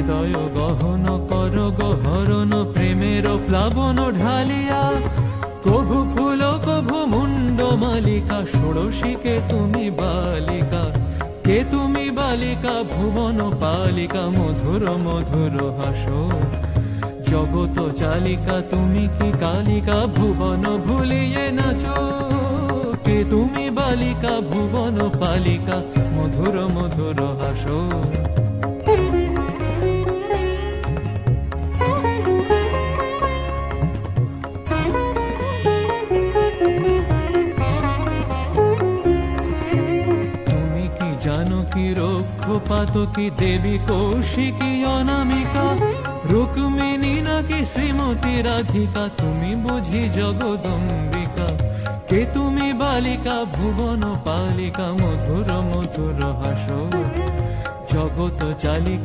হৃদয় গহন কর গহরণ প্রেমের প্লাবন ঢালিয়া, কভু ফুল কভু মুন্ড মালিকা, ষোড়শীকে তুমি বালিকা, কে তুমি বালিকা ভুবন পালিকা, মধুর মধুর হাসো জগত চালিকা, তুমি কি কালিকা ভুবন ভুলিয়ে নাচো, কে তুমি বালিকা ভুবন পালিকা, মধুর মধুর হাসো। জানকী রক্ষপাতকী দেবী কৌশিকী অনামিকা, রুক্মিণী নাকি শ্রীমতী রাধিকা, তুমি বুঝি জগদম্বিকা, কে তুমি বালিকা ভুবন পালিকা, মধুর মধুর হাসো জগত চালিকা।